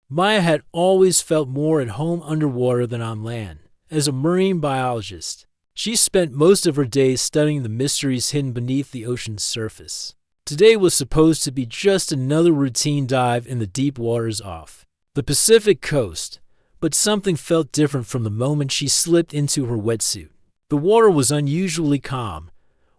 Maya had always felt more at home underwater than on land. As a marine biologist, she spent most of her days studying the mysteries hidden beneath the ocean's surface. Today was supposed to be just another routine dive in the deep waters off the Pacific coast, but something felt different from the moment she slipped into her wetsuit. The water was unusually calm,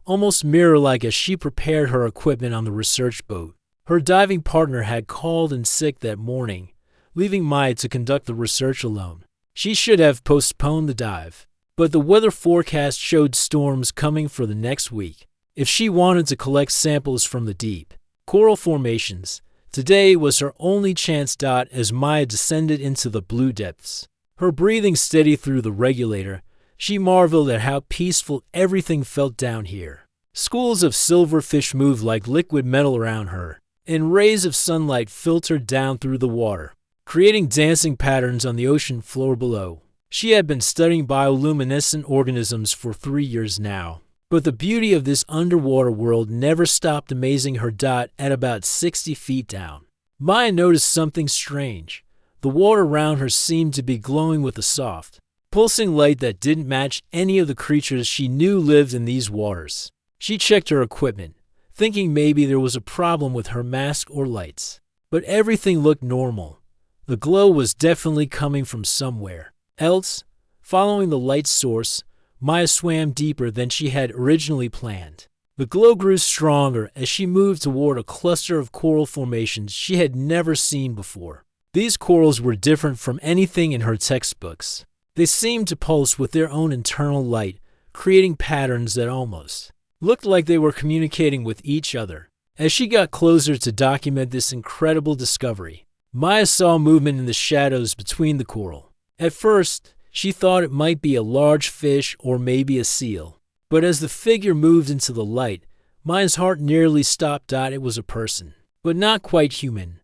almost mirror-like as she prepared her equipment on the research boat. Her diving partner had called in sick that morning, leaving Maya to conduct the research alone. She should have postponed the dive, but the weather forecast showed storms coming for the next week. If she wanted to collect samples from the deep coral formations, today was her only chance. As Maya descended into the blue depths, her breathing steady through the regulator, she marveled at how peaceful everything felt down here. Schools of silverfish moved like liquid metal around her, and rays of sunlight filtered down through the water, creating dancing patterns on the ocean floor below. She had been studying bioluminescent organisms for 3 years now, but the beauty of this underwater world never stopped amazing her. At about 60 feet down, Maya noticed something strange. The water around her seemed to be glowing with a soft, pulsing light that didn't match any of the creatures she knew lived in these waters. She checked her equipment, thinking maybe there was a problem with her mask or lights. But everything looked normal. The glow was definitely coming from somewhere else. Following the light source, Maya swam deeper than she had originally planned. The glow grew stronger as she moved toward a cluster of coral formations she had never seen before. These corals were different from anything in her textbooks. They seemed to pulse with their own internal light, creating patterns that almost looked like they were communicating with each other. As she got closer to document this incredible discovery, Maya saw movement in the shadows between the coral. At first, she thought it might be a large fish or maybe a seal. But as the figure moved into the light, Maya's heart nearly stopped. It was a person, but not quite human.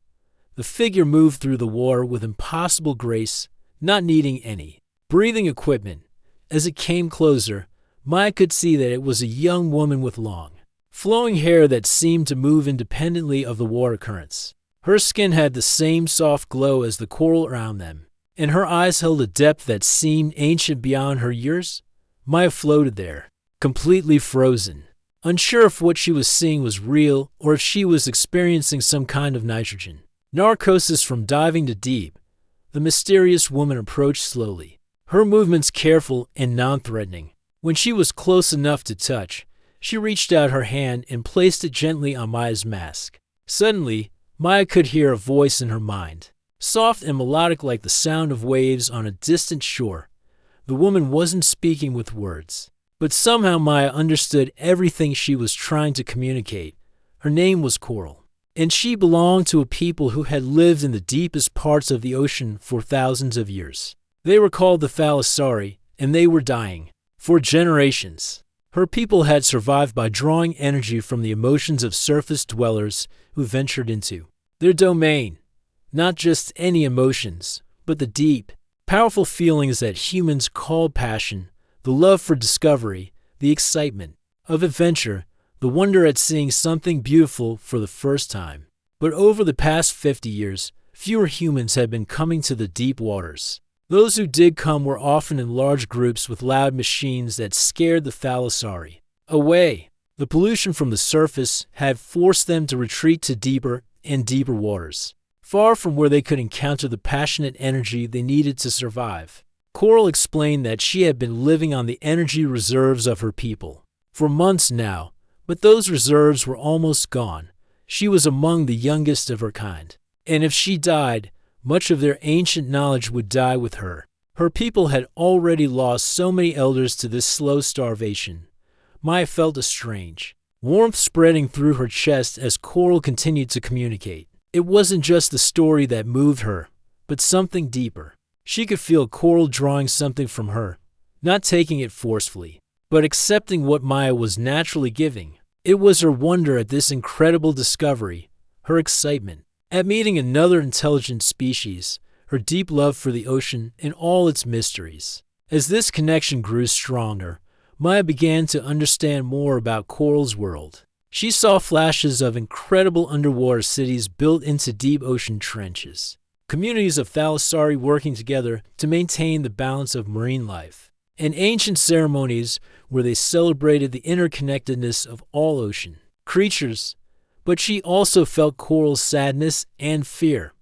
The figure moved through the water with impossible grace, not needing any breathing equipment. As it came closer, Maya could see that it was a young woman with long, flowing hair that seemed to move independently of the water currents. Her skin had the same soft glow as the coral around them, and her eyes held a depth that seemed ancient beyond her years. Maya floated there, completely frozen, unsure if what she was seeing was real or if she was experiencing some kind of nitrogen narcosis from diving to deep. The mysterious woman approached slowly, her movements careful and non-threatening. When she was close enough to touch, she reached out her hand and placed it gently on Maya's mask. Suddenly, Maya could hear a voice in her mind, soft and melodic like the sound of waves on a distant shore. The woman wasn't speaking with words, but somehow Maya understood everything she was trying to communicate. Her name was Coral, and she belonged to a people who had lived in the deepest parts of the ocean for thousands of years. They were called the Thalassari, and they were dying. For generations, her people had survived by drawing energy from the emotions of surface dwellers who ventured into their domain. Not just any emotions, but the deep, powerful feelings that humans call passion, the love for discovery, the excitement of adventure, the wonder at seeing something beautiful for the first time. But over the past 50 years, fewer humans had been coming to the deep waters. Those who did come were often in large groups with loud machines that scared the Thalassari away. The pollution from the surface had forced them to retreat to deeper and deeper waters, far from where they could encounter the passionate energy they needed to survive. Coral explained that she had been living on the energy reserves of her people for months now, but those reserves were almost gone. She was among the youngest of her kind, and if she died, much of their ancient knowledge would die with her. Her people had already lost so many elders to this slow starvation. Maya felt a strange warmth spreading through her chest as Coral continued to communicate. It wasn't just the story that moved her, but something deeper. She could feel Coral drawing something from her, not taking it forcefully, but accepting what Maya was naturally giving. It was her wonder at this incredible discovery, her excitement at meeting another intelligent species, her deep love for the ocean and all its mysteries. As this connection grew stronger, Maya began to understand more about Coral's world. She saw flashes of incredible underwater cities built into deep ocean trenches, communities of thalassari working together to maintain the balance of marine life, and ancient ceremonies where they celebrated the interconnectedness of all ocean creatures. But she also felt Coral's sadness and fear.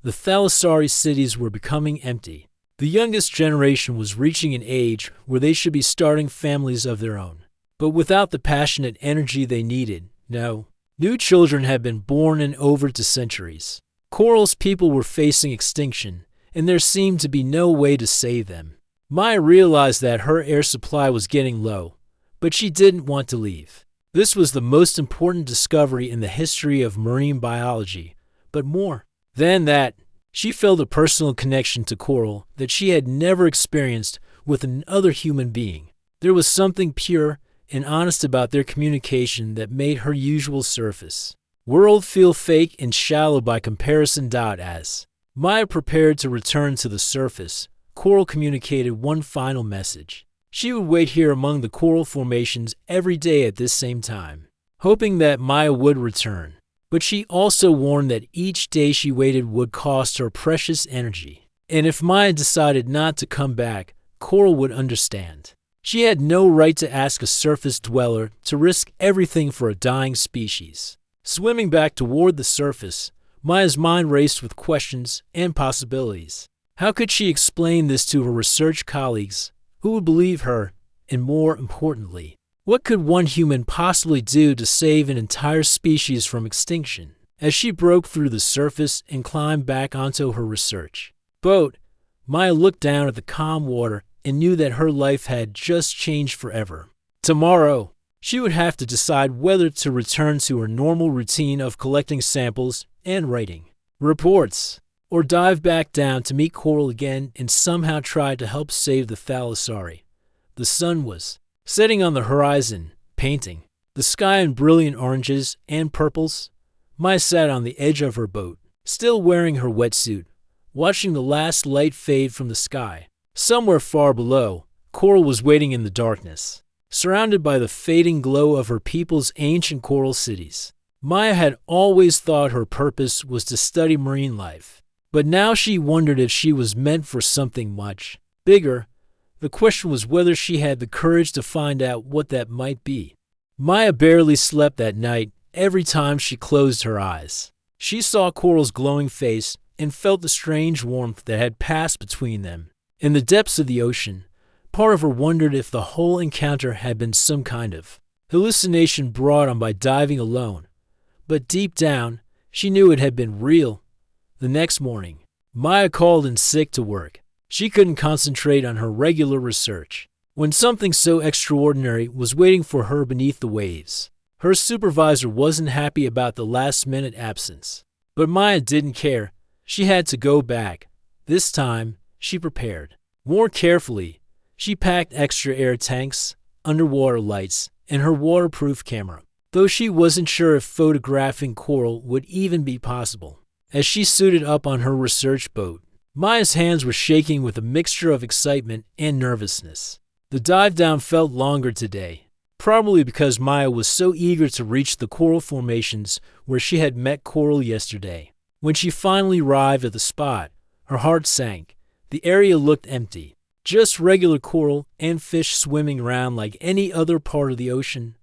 The thalassari cities were becoming empty. The youngest generation was reaching an age where they should be starting families of their own, but without the passionate energy they needed. No, new children had been born in over 2 centuries. Coral's people were facing extinction, and there seemed to be no way to save them. Maya realized that her air supply was getting low, but she didn't want to leave. This was the most important discovery in the history of marine biology, but more than that, she felt a personal connection to Coral that she had never experienced with another human being. There was something pure and honest about their communication that made her usual surface world feel fake and shallow by comparison. As Maya prepared to return to the surface, Coral communicated one final message. She would wait here among the coral formations every day at this same time, hoping that Maya would return. But she also warned that each day she waited would cost her precious energy. And if Maya decided not to come back, Coral would understand. She had no right to ask a surface dweller to risk everything for a dying species. Swimming back toward the surface, Maya's mind raced with questions and possibilities. How could she explain this to her research colleagues? Who would believe her? And more importantly, what could one human possibly do to save an entire species from extinction? As she broke through the surface and climbed back onto her research boat, Maya looked down at the calm water and knew that her life had just changed forever. Tomorrow, she would have to decide whether to return to her normal routine of collecting samples and writing reports, or dive back down to meet Coral again and somehow try to help save the thalassari. The sun was setting on the horizon, painting the sky in brilliant oranges and purples. Maya sat on the edge of her boat, still wearing her wetsuit, watching the last light fade from the sky. Somewhere far below, Coral was waiting in the darkness, surrounded by the fading glow of her people's ancient coral cities. Maya had always thought her purpose was to study marine life, but now she wondered if she was meant for something much bigger. The question was whether she had the courage to find out what that might be. Maya barely slept that night. Every time she closed her eyes, she saw Coral's glowing face and felt the strange warmth that had passed between them. In the depths of the ocean, part of her wondered if the whole encounter had been some kind of hallucination brought on by diving alone. But deep down, she knew it had been real. The next morning, Maya called in sick to work. She couldn't concentrate on her regular research when something so extraordinary was waiting for her beneath the waves. Her supervisor wasn't happy about the last-minute absence, but Maya didn't care. She had to go back. This time, she prepared more carefully. She packed extra air tanks, underwater lights, and her waterproof camera, though she wasn't sure if photographing Coral would even be possible. As she suited up on her research boat, Maya's hands were shaking with a mixture of excitement and nervousness. The dive down felt longer today, probably because Maya was so eager to reach the coral formations where she had met Coral yesterday. When she finally arrived at the spot, her heart sank. The area looked empty, just regular coral and fish swimming around like any other part of the ocean.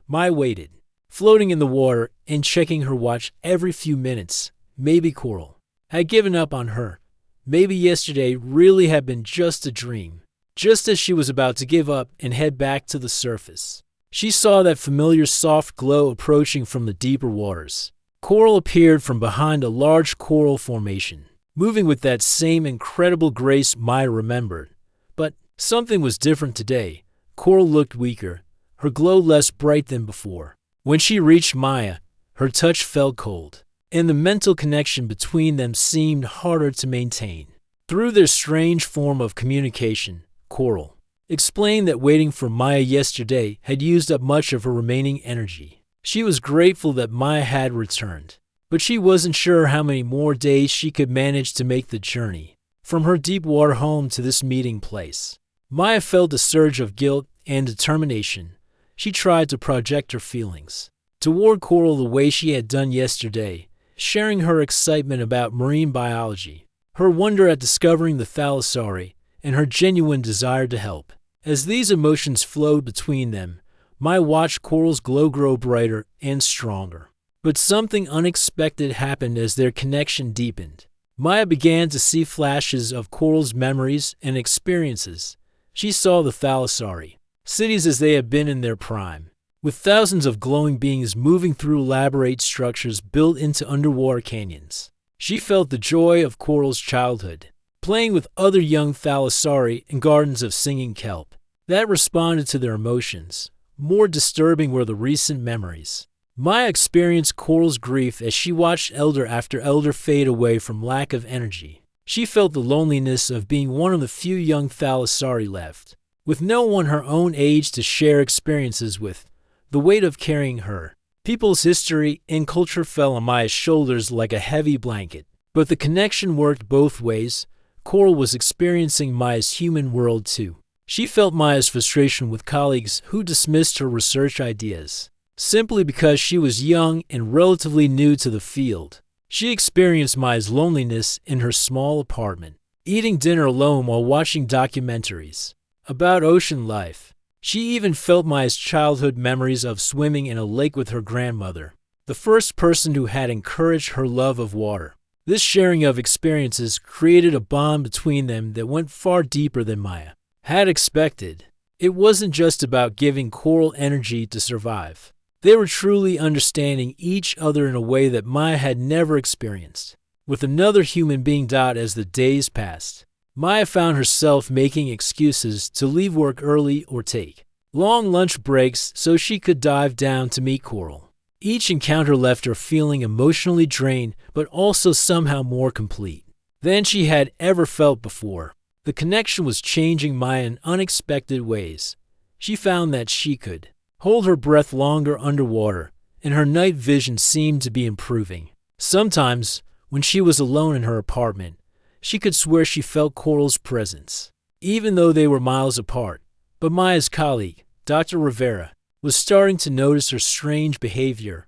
Maya waited, floating in the water and checking her watch every few minutes. Maybe Coral had given up on her. Maybe yesterday really had been just a dream. Just as she was about to give up and head back to the surface, she saw that familiar soft glow approaching from the deeper waters. Coral appeared from behind a large coral formation, moving with that same incredible grace Maya remembered. But something was different today. Coral looked weaker, her glow less bright than before. When she reached Maya, her touch felt cold, and the mental connection between them seemed harder to maintain. Through their strange form of communication, Coral explained that waiting for Maya yesterday had used up much of her remaining energy. She was grateful that Maya had returned, but she wasn't sure how many more days she could manage to make the journey from her deep water home to this meeting place. Maya felt a surge of guilt and determination. She tried to project her feelings toward Coral the way she had done yesterday, sharing her excitement about marine biology. her wonder at discovering the thalassari, and her genuine desire to help. As these emotions flowed between them, Maya watched Coral's glow grow brighter and stronger. But something unexpected happened as their connection deepened. Maya began to see flashes of Coral's memories and experiences. She saw the thalassari, cities as they had been in their prime, with thousands of glowing beings moving through elaborate structures built into underwater canyons. She felt the joy of Coral's childhood, playing with other young thalassari in gardens of singing kelp. That responded to their emotions. More disturbing were the recent memories. Maya experienced Coral's grief as she watched elder after elder fade away from lack of energy. She felt the loneliness of being one of the few young thalassari left, with no one her own age to share experiences with, the weight of carrying her. People's history and culture fell on Maya's shoulders like a heavy blanket. But the connection worked both ways. Coral was experiencing Maya's human world too. She felt Maya's frustration with colleagues who dismissed her research ideas simply because she was young and relatively new to the field. She experienced Maya's loneliness in her small apartment, eating dinner alone while watching documentaries about ocean life. She even felt Maya's childhood memories of swimming in a lake with her grandmother, the first person who had encouraged her love of water. This sharing of experiences created a bond between them that went far deeper than Maya had expected. It wasn't just about giving Coral energy to survive. They were truly understanding each other in a way that Maya had never experienced. With another human being as the days passed, Maya found herself making excuses to leave work early or take long lunch breaks so she could dive down to meet Coral. Each encounter left her feeling emotionally drained, but also somehow more complete than she had ever felt before. The connection was changing Maya in unexpected ways. She found that she could hold her breath longer underwater, and her night vision seemed to be improving. Sometimes, when she was alone in her apartment, she could swear she felt Coral's presence, even though they were miles apart. But Maya's colleague, Dr. Rivera, was starting to notice her strange behavior.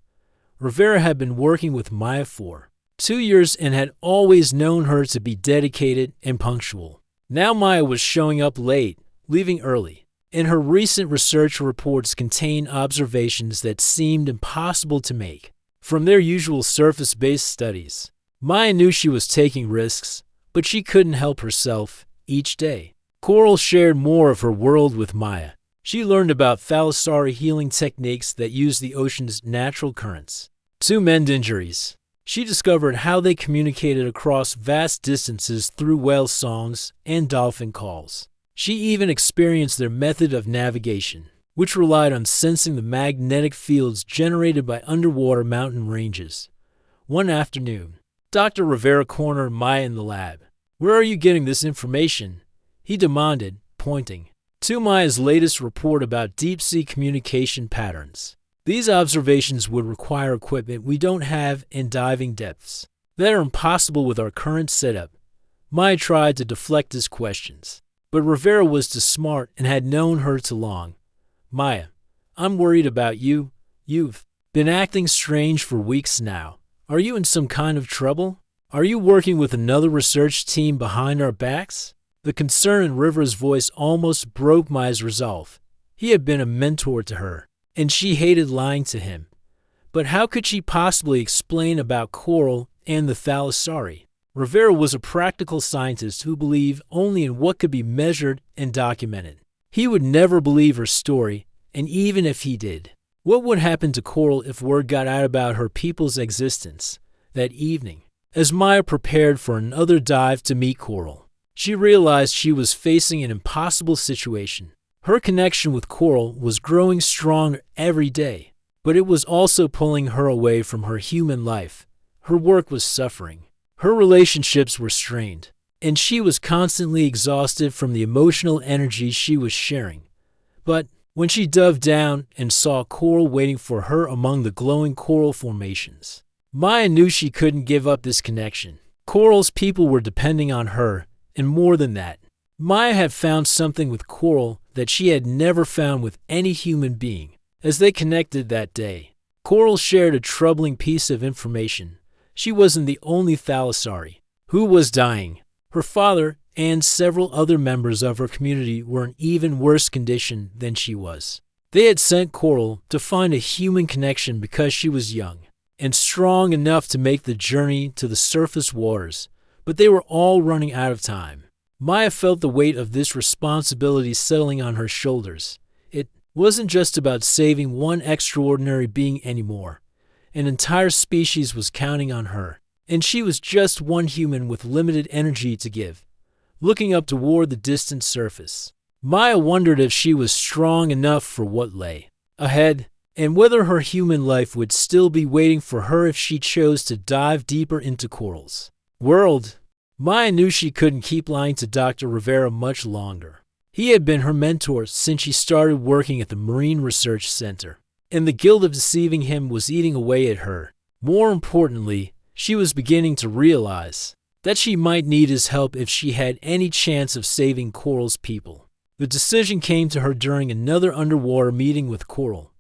Rivera had been working with Maya for 2 years and had always known her to be dedicated and punctual. Now Maya was showing up late, leaving early, and her recent research reports contained observations that seemed impossible to make from their usual surface-based studies. Maya knew she was taking risks, but she couldn't help herself. Each day, Coral shared more of her world with Maya. She learned about thalassari healing techniques that use the ocean's natural currents to mend injuries. She discovered how they communicated across vast distances through whale songs and dolphin calls. She even experienced their method of navigation, which relied on sensing the magnetic fields generated by underwater mountain ranges. One afternoon, Dr. Rivera cornered Maya in the lab. "Where are you getting this information?" he demanded, pointing to Maya's latest report about deep-sea communication patterns. "These observations would require equipment we don't have and diving depths that are impossible with our current setup." Maya tried to deflect his questions, but Rivera was too smart and had known her too long. "Maya, I'm worried about you. You've been acting strange for weeks now. Are you in some kind of trouble? Are you working with another research team behind our backs?" The concern in Rivera's voice almost broke Maya's resolve. He had been a mentor to her, and she hated lying to him. But how could she possibly explain about Coral and the thalassari? Rivera was a practical scientist who believed only in what could be measured and documented. He would never believe her story, and even if he did, what would happen to Coral if word got out about her people's existence? That evening, as Maya prepared for another dive to meet Coral, she realized she was facing an impossible situation. Her connection with Coral was growing stronger every day, but it was also pulling her away from her human life. Her work was suffering. Her relationships were strained, and she was constantly exhausted from the emotional energy she was sharing. But when she dove down and saw Coral waiting for her among the glowing coral formations, Maya knew she couldn't give up this connection. Coral's people were depending on her, and more than that, Maya had found something with Coral that she had never found with any human being. As they connected that day, Coral shared a troubling piece of information. She wasn't the only thalassari who was dying. Her father and several other members of her community were in even worse condition than she was. They had sent Coral to find a human connection because she was young and strong enough to make the journey to the surface waters, but they were all running out of time. Maya felt the weight of this responsibility settling on her shoulders. It wasn't just about saving one extraordinary being anymore. An entire species was counting on her, and she was just one human with limited energy to give. Looking up toward the distant surface, Maya wondered if she was strong enough for what lay ahead, and whether her human life would still be waiting for her if she chose to dive deeper into Coral's world. Maya knew she couldn't keep lying to Dr. Rivera much longer. He had been her mentor since she started working at the Marine Research Center, and the guilt of deceiving him was eating away at her. More importantly, she was beginning to realize that she might need his help if she had any chance of saving Coral's people. The decision came to her during another underwater meeting with Coral.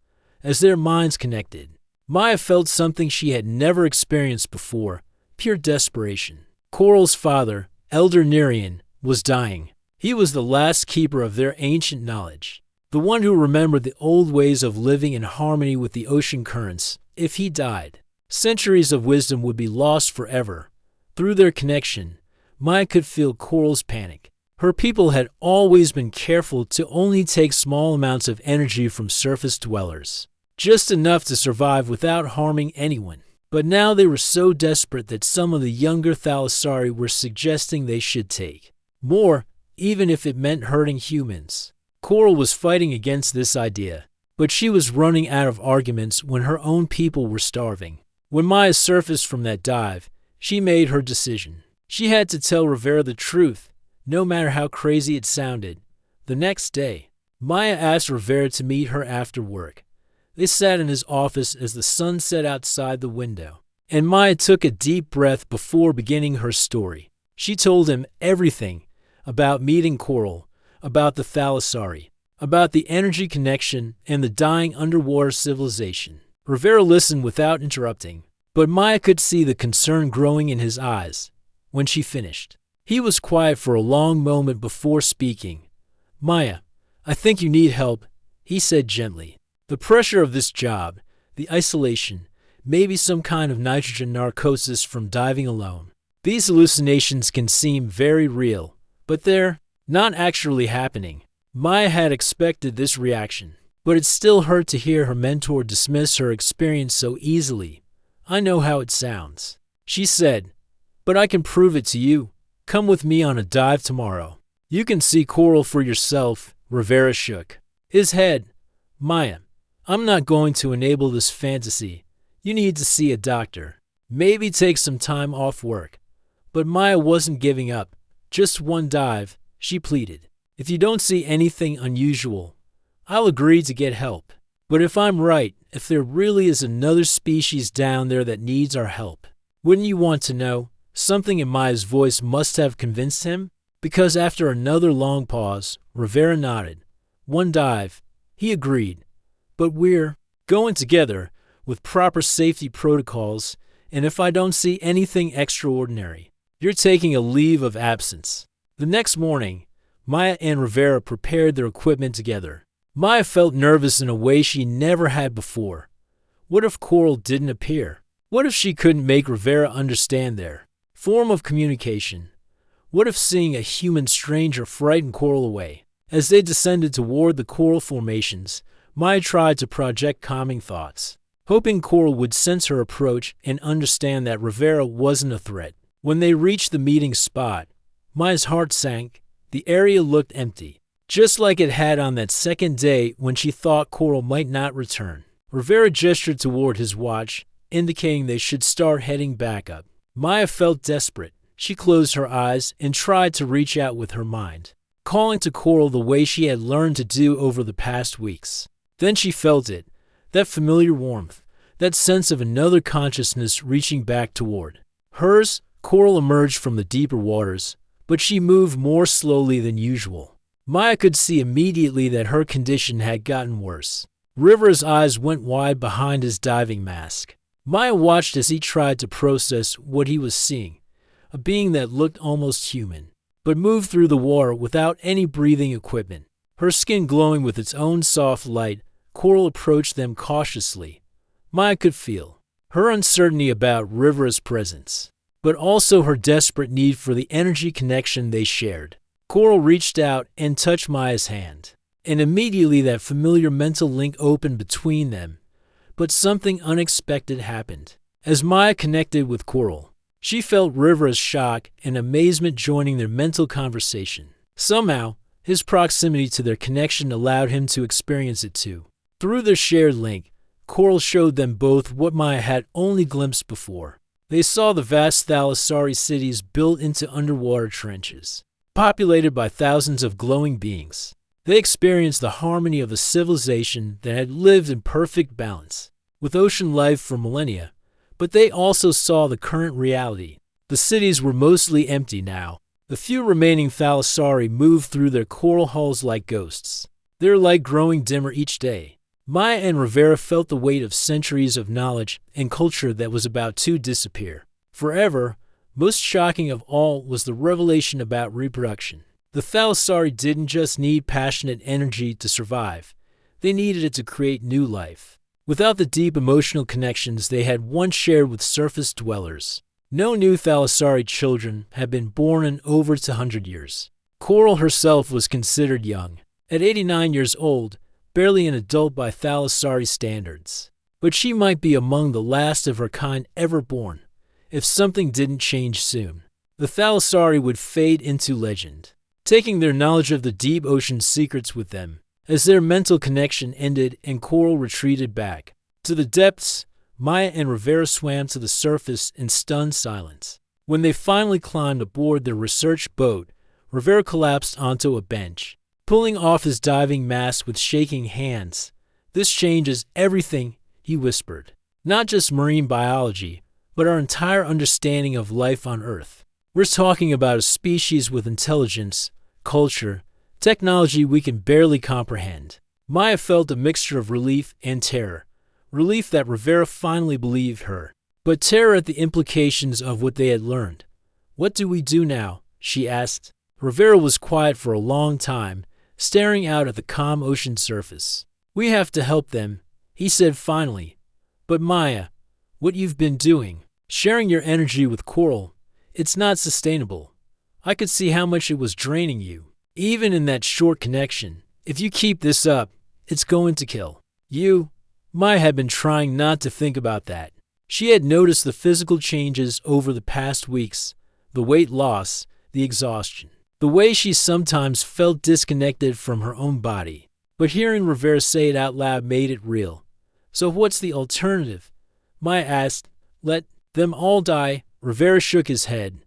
As their minds connected, Maya felt something she had never experienced before: pure desperation. Coral's father, Elder Nerian, was dying. He was the last keeper of their ancient knowledge, the one who remembered the old ways of living in harmony with the ocean currents. If he died, centuries of wisdom would be lost forever. Through their connection, Maya could feel Coral's panic. Her people had always been careful to only take small amounts of energy from surface dwellers, just enough to survive without harming anyone. But now they were so desperate that some of the younger thalassari were suggesting they should take more, even if it meant hurting humans. Coral was fighting against this idea, but she was running out of arguments when her own people were starving. When Maya surfaced from that dive, she made her decision. She had to tell Rivera the truth, no matter how crazy it sounded. The next day, Maya asked Rivera to meet her after work. They sat in his office as the sun set outside the window, and Maya took a deep breath before beginning her story. She told him everything about meeting Coral, about the thalassari, about the energy connection and the dying underwater civilization. Rivera listened without interrupting, but Maya could see the concern growing in his eyes. When she finished, he was quiet for a long moment before speaking. "Maya, I think you need help," he said gently. "The pressure of this job, the isolation, maybe some kind of nitrogen narcosis from diving alone. These hallucinations can seem very real, but they're not actually happening." Maya had expected this reaction, but it still hurt to hear her mentor dismiss her experience so easily. "I know how it sounds," she said, "but I can prove it to you. Come with me on a dive tomorrow. You can see Coral for yourself." Rivera shook his head. "Maya, I'm not going to enable this fantasy. You need to see a doctor. Maybe take some time off work." But Maya wasn't giving up. "Just one dive," she pleaded. "If you don't see anything unusual, I'll agree to get help. But if I'm right, if there really is another species down there that needs our help, wouldn't you want to know?" Something in Maya's voice must have convinced him, because after another long pause, Rivera nodded. "One dive," he agreed. "But we're going together, with proper safety protocols, and if I don't see anything extraordinary, you're taking a leave of absence." The next morning, Maya and Rivera prepared their equipment together. Maya felt nervous in a way she never had before. What if Coral didn't appear? What if she couldn't make Rivera understand their form of communication? What if seeing a human stranger frightened Coral away? As they descended toward the coral formations, Maya tried to project calming thoughts, hoping Coral would sense her approach and understand that Rivera wasn't a threat. When they reached the meeting spot, Maya's heart sank. The area looked empty, just like it had on that second day when she thought Coral might not return. Rivera gestured toward his watch, indicating they should start heading back up. Maya felt desperate. She closed her eyes and tried to reach out with her mind, calling to Coral the way she had learned to do over the past weeks. Then she felt it, that familiar warmth, that sense of another consciousness reaching back toward hers. Coral emerged from the deeper waters, but she moved more slowly than usual. Maya could see immediately that her condition had gotten worse. Rivera's eyes went wide behind his diving mask. Maya watched as he tried to process what he was seeing. a being that looked almost human, but moved through the water without any breathing equipment. Her skin glowing with its own soft light, Coral approached them cautiously. Maya could feel her uncertainty about Rivera's presence, but also her desperate need for the energy connection they shared. Coral reached out and touched Maya's hand, and immediately that familiar mental link opened between them. But something unexpected happened. As Maya connected with Coral, she felt Rivera's shock and amazement joining their mental conversation. Somehow, his proximity to their connection allowed him to experience it too. Through their shared link, Coral showed them both what Maya had only glimpsed before. They saw the vast thalassari cities built into underwater trenches, populated by thousands of glowing beings. They experienced the harmony of a civilization that had lived in perfect balance with ocean life for millennia, but they also saw the current reality. The cities were mostly empty now. The few remaining thalassari moved through their coral halls like ghosts, their light growing dimmer each day. Maya and Rivera felt the weight of centuries of knowledge and culture that was about to disappear forever. Most shocking of all was the revelation about reproduction. The thalassari didn't just need passionate energy to survive, they needed it to create new life. Without the deep emotional connections they had once shared with surface dwellers, no new thalassari children had been born in over 100 years. Coral herself was considered young, at 89 years old, barely an adult by thalassari standards. But she might be among the last of her kind ever born, if something didn't change soon. The thalassari would fade into legend, taking their knowledge of the deep ocean secrets with them. As their mental connection ended and Coral retreated back to the depths, Maya and Rivera swam to the surface in stunned silence. When they finally climbed aboard their research boat, Rivera collapsed onto a bench, pulling off his diving mask with shaking hands. "This changes everything," he whispered. "Not just marine biology, but our entire understanding of life on Earth. We're talking about a species with intelligence, culture, technology we can barely comprehend." Maya felt a mixture of relief and terror. Relief that Rivera finally believed her, but terror at the implications of what they had learned. "What do we do now?" she asked. Rivera was quiet for a long time, staring out at the calm ocean surface. "We have to help them," he said finally. "But Maya, what you've been doing, sharing your energy with Coral, it's not sustainable. I could see how much it was draining you, even in that short connection. If you keep this up, it's going to kill you." Maya had been trying not to think about that. She had noticed the physical changes over the past weeks, the weight loss, the exhaustion, the way she sometimes felt disconnected from her own body. But hearing Rivera say it out loud made it real. "So what's the alternative?" Maya asked. "Let them all die?" Rivera shook his head.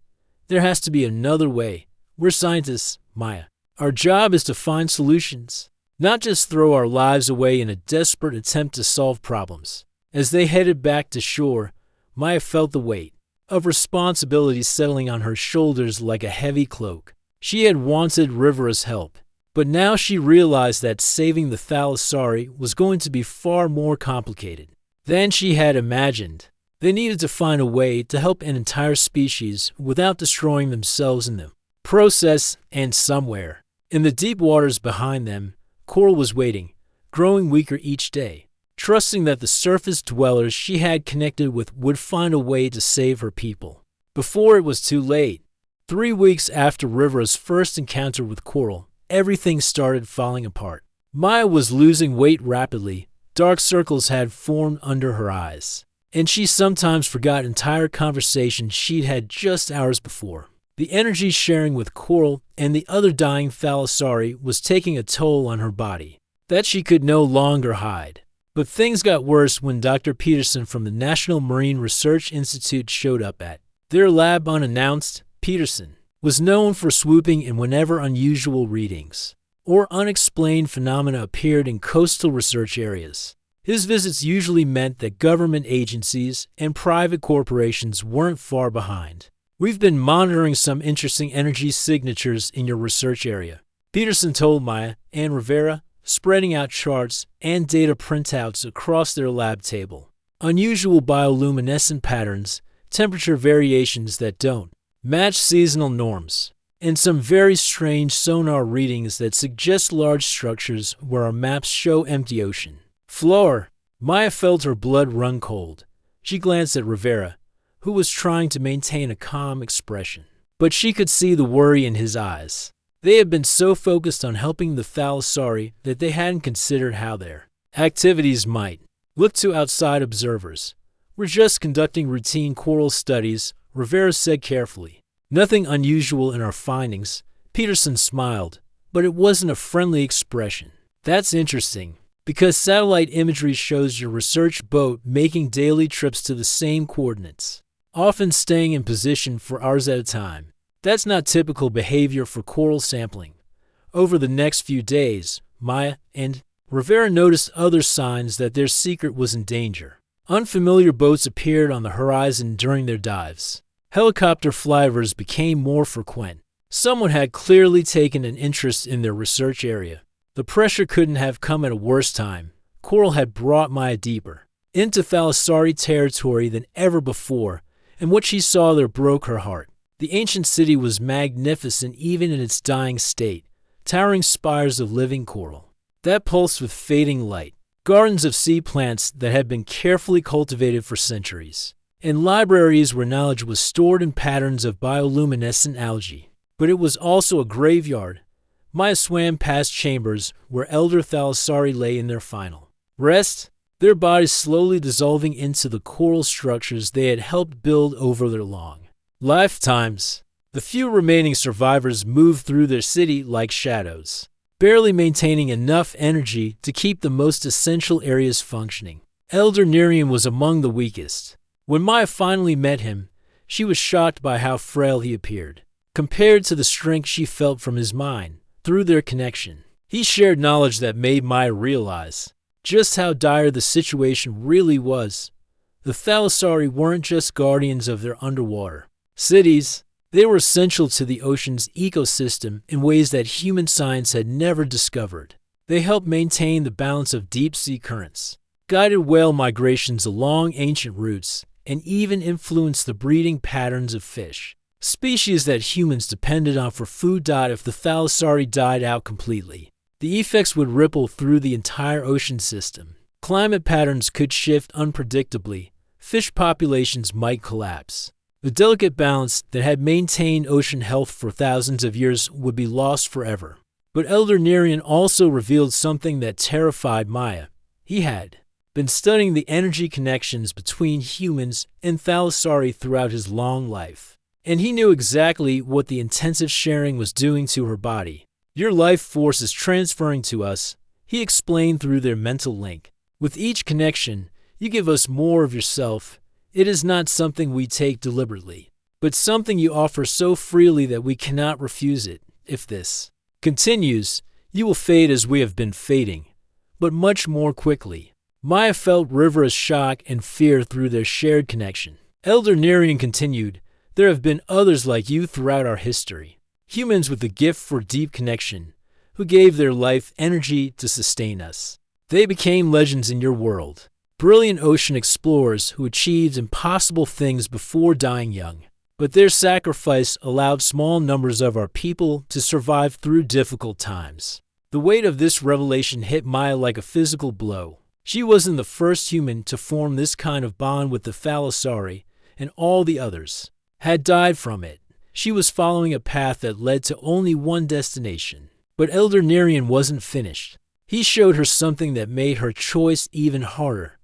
"There has to be another way. We're scientists, Maya. Our job is to find solutions, not just throw our lives away in a desperate attempt to solve problems." As they headed back to shore, Maya felt the weight of responsibility settling on her shoulders like a heavy cloak. She had wanted Rivera's help, but now she realized that saving the thalassari was going to be far more complicated than she had imagined. They needed to find a way to help an entire species without destroying themselves in the process, and somewhere in the deep waters behind them, Coral was waiting, growing weaker each day, trusting that the surface dwellers she had connected with would find a way to save her people before it was too late. 3 weeks after Rivera's first encounter with Coral, everything started falling apart. Maya was losing weight rapidly, dark circles had formed under her eyes, and she sometimes forgot entire conversations she'd had just hours before. The energy sharing with Coral and the other dying thalassari was taking a toll on her body that she could no longer hide. But things got worse when Dr. Peterson from the National Marine Research Institute showed up at their lab unannounced. Peterson was known for swooping in whenever unusual readings or unexplained phenomena appeared in coastal research areas. His visits usually meant that government agencies and private corporations weren't far behind. "We've been monitoring some interesting energy signatures in your research area," Peterson told Maya and Rivera, spreading out charts and data printouts across their lab table. "Unusual bioluminescent patterns, temperature variations that don't match seasonal norms, and some very strange sonar readings that suggest large structures where our maps show empty ocean. Floor. Maya felt her blood run cold. She glanced at Rivera, who was trying to maintain a calm expression. But she could see the worry in his eyes. They had been so focused on helping the Thalassari that they hadn't considered how their activities might look to outside observers. We're just conducting routine coral studies, Rivera said carefully. Nothing unusual in our findings. Peterson smiled, but it wasn't a friendly expression. That's interesting, because satellite imagery shows your research boat making daily trips to the same coordinates, often staying in position for hours at a time. That's not typical behavior for coral sampling. Over the next few days, Maya and Rivera noticed other signs that their secret was in danger. Unfamiliar boats appeared on the horizon during their dives. Helicopter flyovers became more frequent. Someone had clearly taken an interest in their research area. The pressure couldn't have come at a worse time. Coral had brought Maya deeper into Thalassari territory than ever before, and what she saw there broke her heart. The ancient city was magnificent even in its dying state, towering spires of living coral that pulsed with fading light, gardens of sea plants that had been carefully cultivated for centuries, and libraries where knowledge was stored in patterns of bioluminescent algae. But it was also a graveyard. Maya swam past chambers where elder Thalassari lay in their final rest, their bodies slowly dissolving into the coral structures they had helped build over their long lifetimes. The few remaining survivors moved through their city like shadows, barely maintaining enough energy to keep the most essential areas functioning. Elder Nerian was among the weakest. When Maya finally met him, she was shocked by how frail he appeared, compared to the strength she felt from his mind through their connection. He shared knowledge that made Maya realize just how dire the situation really was. The Thalassari weren't just guardians of their underwater cities. They were essential to the ocean's ecosystem in ways that human science had never discovered. They helped maintain the balance of deep-sea currents, guided whale migrations along ancient routes, and even influenced the breeding patterns of fish, species that humans depended on for food. If the Thalassari died out completely, the effects would ripple through the entire ocean system. Climate patterns could shift unpredictably. Fish populations might collapse. The delicate balance that had maintained ocean health for thousands of years would be lost forever. But Elder Nerian also revealed something that terrified Maya. He had been studying the energy connections between humans and Thalassari throughout his long life, and he knew exactly what the intensive sharing was doing to her body. Your life force is transferring to us, he explained through their mental link. With each connection, you give us more of yourself. It is not something we take deliberately, but something you offer so freely that we cannot refuse it. If this continues, you will fade as we have been fading, but much more quickly. Maya felt Rivera's shock and fear through their shared connection. Elder Nerian continued, there have been others like you throughout our history, humans with the gift for deep connection, who gave their life energy to sustain us. They became legends in your world. Brilliant ocean explorers who achieved impossible things before dying young. But their sacrifice allowed small numbers of our people to survive through difficult times. The weight of this revelation hit Maya like a physical blow. She wasn't the first human to form this kind of bond with the Thalassari, and all the others had died from it. She was following a path that led to only one destination. But Elder Nerian wasn't finished. He showed her something that made her choice even harder.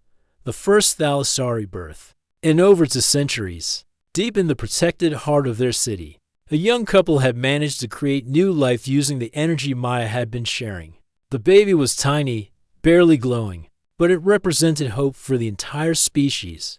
The first Thalassari birth. And over to centuries, deep in the protected heart of their city, a young couple had managed to create new life using the energy Maya had been sharing. The baby was tiny, barely glowing, but it represented hope for the entire species.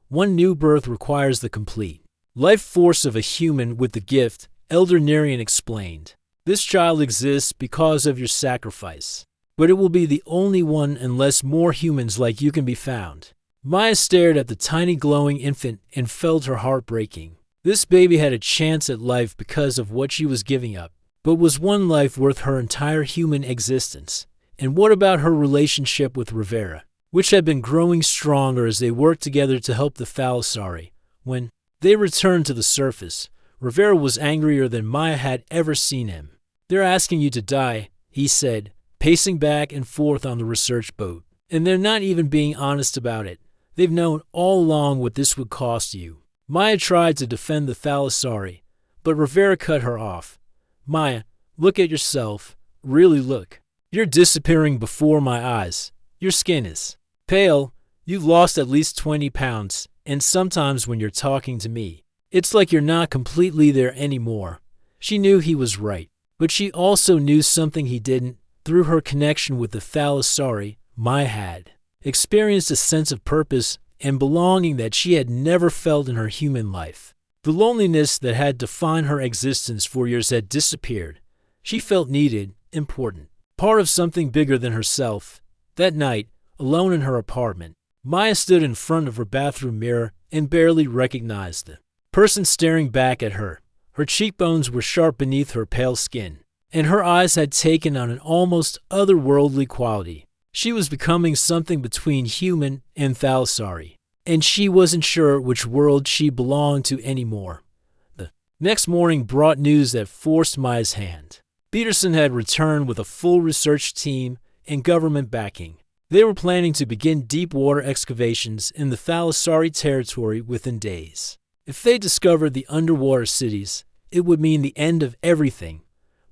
One new birth requires the complete life force of a human with the gift, Elder Nerian explained. This child exists because of your sacrifice, but it will be the only one unless more humans like you can be found. Maya stared at the tiny glowing infant and felt her heart breaking. This baby had a chance at life because of what she was giving up, but was one life worth her entire human existence? And what about her relationship with Rivera, which had been growing stronger as they worked together to help the Thalassari? When they returned to the surface, Rivera was angrier than Maya had ever seen him. "They're asking you to die," he said, pacing back and forth on the research boat. "And they're not even being honest about it. They've known all along what this would cost you." Maya tried to defend the thalassari, but Rivera cut her off. "Maya, look at yourself. Really look. You're disappearing before my eyes. Your skin is pale. You've lost at least 20 pounds, and sometimes when you're talking to me, it's like you're not completely there anymore." She knew he was right, but she also knew something he didn't. Through her connection with the thalassari, Maya had experienced a sense of purpose and belonging that she had never felt in her human life. The loneliness that had defined her existence for years had disappeared. She felt needed, important, part of something bigger than herself. That night, alone in her apartment, Maya stood in front of her bathroom mirror and barely recognized the person staring back at her. Her cheekbones were sharp beneath her pale skin, and her eyes had taken on an almost otherworldly quality. She was becoming something between human and thalassari, and she wasn't sure which world she belonged to anymore. The next morning brought news that forced Maya's hand. Peterson had returned with a full research team and government backing. They were planning to begin deep water excavations in the thalassari territory within days. If they discovered the underwater cities, it would mean the end of everything.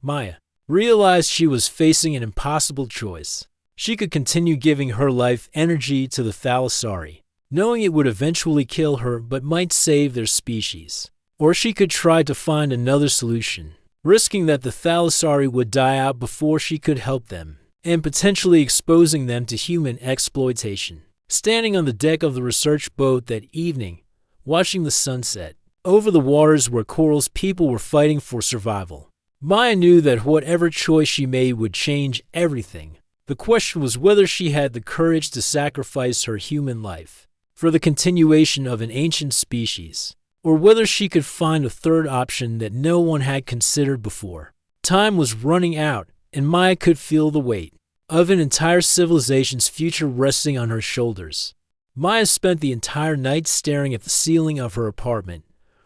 Maya realized she was facing an impossible choice. She could continue giving her life energy to the thalassari, knowing it would eventually kill her but might save their species. Or she could try to find another solution, risking that the thalassari would die out before she could help them, and potentially exposing them to human exploitation. Standing on the deck of the research boat that evening, watching the sunset, over the waters where corals people were fighting for survival, Maya knew that whatever choice she made would change everything. The question was whether she had the courage to sacrifice her human life for the continuation of an ancient species, or whether she could find a third option that no one had considered before. Time was running out, and Maya could feel the weight of an entire civilization's future resting on her shoulders. Maya spent the entire night staring at the ceiling of her apartment,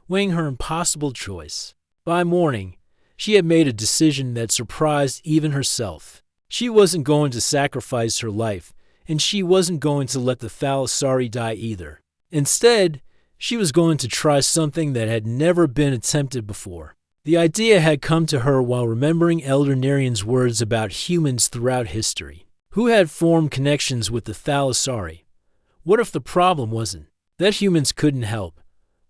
weighing her impossible choice. By morning, she had made a decision that surprised even herself. She wasn't going to sacrifice her life, and she wasn't going to let the thalassari die either. Instead, she was going to try something that had never been attempted before. The idea had come to her while remembering Elder Nerian's words about humans throughout history, who had formed connections with the thalassari. What if the problem wasn't that humans couldn't help?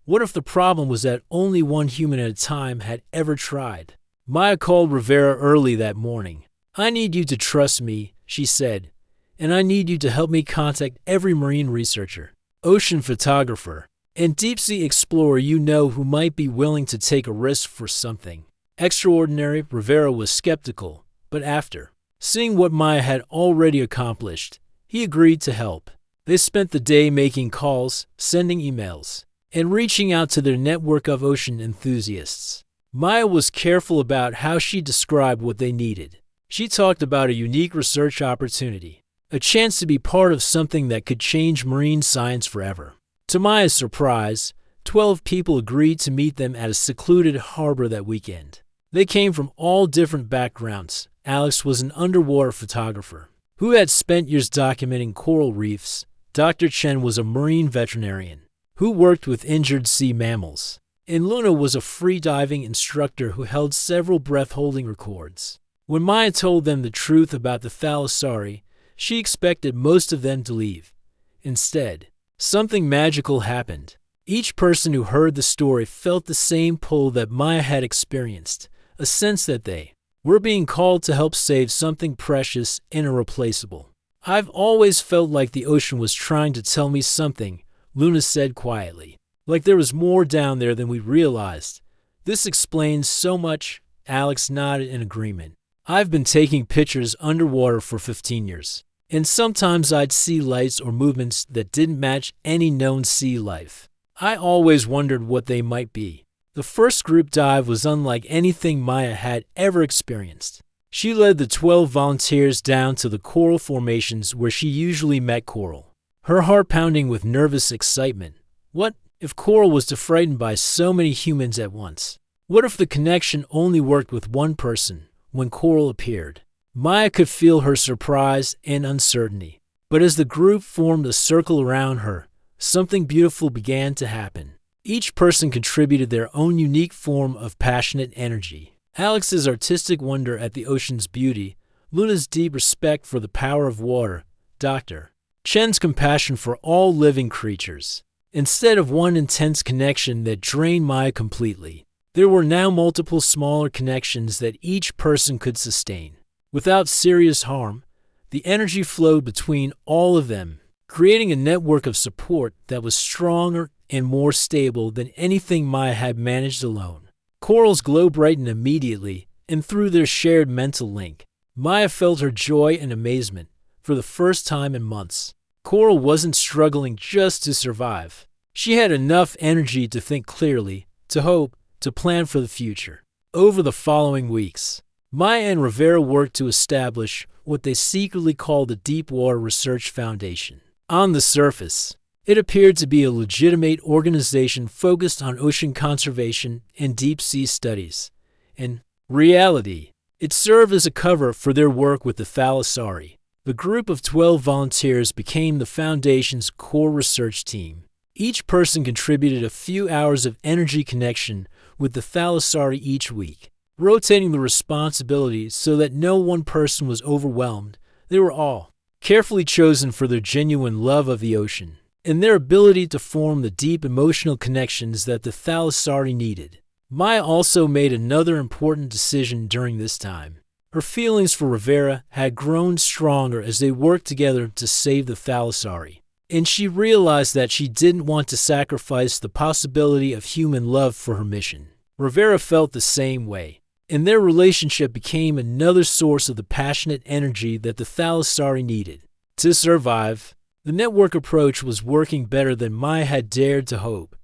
What if the problem was that only one human at a time had ever tried? Maya called Rivera early that morning. "I need you to trust me," she said, "and I need you to help me contact every marine researcher, ocean photographer, and deep-sea explorer you know who might be willing to take a risk for something extraordinary." Rivera was skeptical, but after seeing what Maya had already accomplished, he agreed to help. They spent the day making calls, sending emails, and reaching out to their network of ocean enthusiasts. Maya was careful about how she described what they needed. She talked about a unique research opportunity, a chance to be part of something that could change marine science forever. To Maya's surprise, 12 people agreed to meet them at a secluded harbor that weekend. They came from all different backgrounds. Alex was an underwater photographer who had spent years documenting coral reefs. Dr. Chen was a marine veterinarian who worked with injured sea mammals. And Luna was a free-diving instructor who held several breath-holding records. When Maya told them the truth about the thalassari, she expected most of them to leave. Instead, something magical happened. Each person who heard the story felt the same pull that Maya had experienced, a sense that they were being called to help save something precious and irreplaceable. "I've always felt like the ocean was trying to tell me something," Luna said quietly. "Like there was more down there than we realized. This explains so much." Alex nodded in agreement. "I've been taking pictures underwater for 15 years, and sometimes I'd see lights or movements that didn't match any known sea life. I always wondered what they might be." The first group dive was unlike anything Maya had ever experienced. She led the 12 volunteers down to the coral formations where she usually met coral, her heart pounding with nervous excitement. What if coral was frightened by so many humans at once? What if the connection only worked with one person when Coral appeared? Maya could feel her surprise and uncertainty. But as the group formed a circle around her, something beautiful began to happen. Each person contributed their own unique form of passionate energy. Alex's artistic wonder at the ocean's beauty, Luna's deep respect for the power of water, Dr. Chen's compassion for all living creatures. Instead of one intense connection that drained Maya completely, there were now multiple smaller connections that each person could sustain. Without serious harm, the energy flowed between all of them, creating a network of support that was stronger and more stable than anything Maya had managed alone. Coral's glow brightened immediately, and through their shared mental link, Maya felt her joy and amazement for the first time in months. Coral wasn't struggling just to survive. She had enough energy to think clearly, to hope, to plan for the future. Over the following weeks, Maya and Rivera worked to establish what they secretly called the Deepwater Research Foundation. On the surface, it appeared to be a legitimate organization focused on ocean conservation and deep-sea studies. In reality, it served as a cover for their work with the Thalassari. The group of 12 volunteers became the Foundation's core research team. Each person contributed a few hours of energy connection with the Thalassari each week, rotating the responsibility so that no one person was overwhelmed. They were all carefully chosen for their genuine love of the ocean and their ability to form the deep emotional connections that the Thalassari needed. Maya also made another important decision during this time. Her feelings for Rivera had grown stronger as they worked together to save the Thalassari, and she realized that she didn't want to sacrifice the possibility of human love for her mission. Rivera felt the same way, and their relationship became another source of the passionate energy that the Thalassari needed. To survive, the network approach was working better than Maya had dared to hope.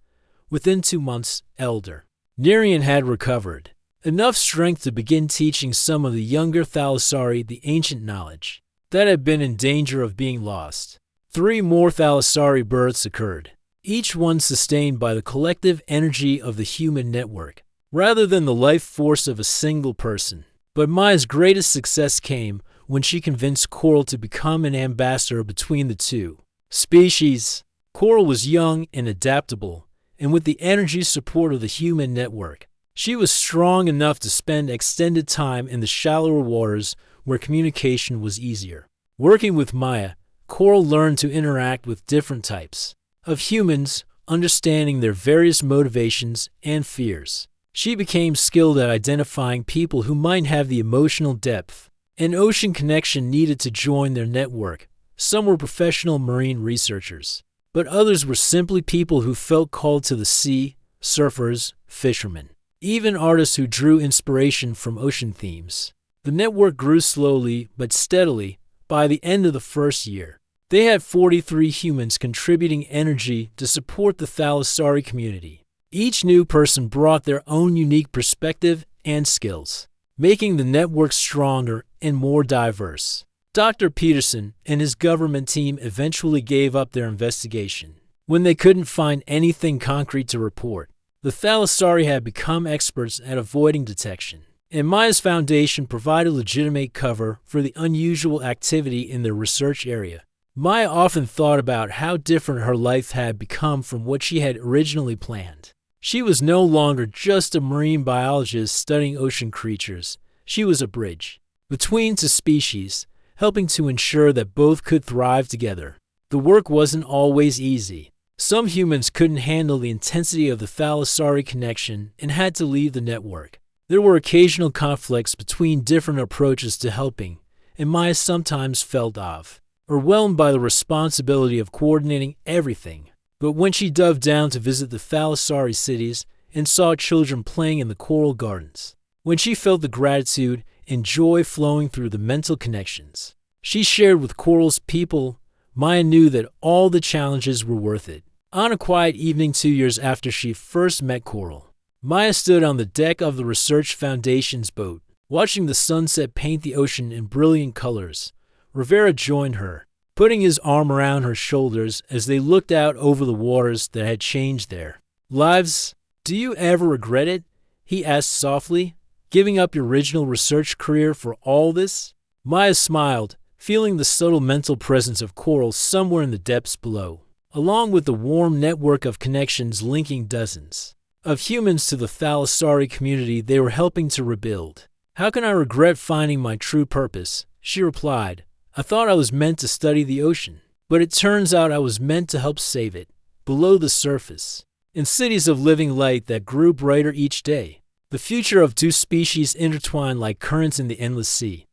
Within 2 months, Elder Nerian had recovered enough strength to begin teaching some of the younger Thalassari the ancient knowledge that had been in danger of being lost. 3 more Thalassari births occurred, each one sustained by the collective energy of the human network, rather than the life force of a single person. But Maya's greatest success came when she convinced Coral to become an ambassador between the two species. Coral was young and adaptable, and with the energy support of the human network, she was strong enough to spend extended time in the shallower waters where communication was easier. Working with Maya, Coral learned to interact with different types of humans, understanding their various motivations and fears. She became skilled at identifying people who might have the emotional depth and ocean connection needed to join their network. Some were professional marine researchers, but others were simply people who felt called to the sea, surfers, fishermen, even artists who drew inspiration from ocean themes. The network grew slowly but steadily. By the end of the first year, they had 43 humans contributing energy to support the Thalassari community. Each new person brought their own unique perspective and skills, making the network stronger and more diverse. Dr. Peterson and his government team eventually gave up their investigation when they couldn't find anything concrete to report. The Thalassari had become experts at avoiding detection, and Maya's foundation provided legitimate cover for the unusual activity in their research area. Maya often thought about how different her life had become from what she had originally planned. She was no longer just a marine biologist studying ocean creatures. She was a bridge between two species, helping to ensure that both could thrive together. The work wasn't always easy. Some humans couldn't handle the intensity of the Thalassari connection and had to leave the network. There were occasional conflicts between different approaches to helping, and Maya sometimes felt overwhelmed by the responsibility of coordinating everything. But when she dove down to visit the Thalassari cities and saw children playing in the coral gardens, when she felt the gratitude and joy flowing through the mental connections she shared with Coral's people, Maya knew that all the challenges were worth it. On a quiet evening 2 years after she first met Coral, Maya stood on the deck of the Research Foundation's boat, watching the sunset paint the ocean in brilliant colors. Rivera joined her, putting his arm around her shoulders as they looked out over the waters that had changed their lives. "Do you ever regret it?" he asked softly. Giving up your original research career for all this? Maya smiled, feeling the subtle mental presence of coral somewhere in the depths below, along with the warm network of connections linking dozens of humans to the Thalassari community they were helping to rebuild. How can I regret finding my true purpose? She replied. I thought I was meant to study the ocean, but it turns out I was meant to help save it, below the surface, in cities of living light that grew brighter each day. The future of two species intertwined like currents in the endless sea.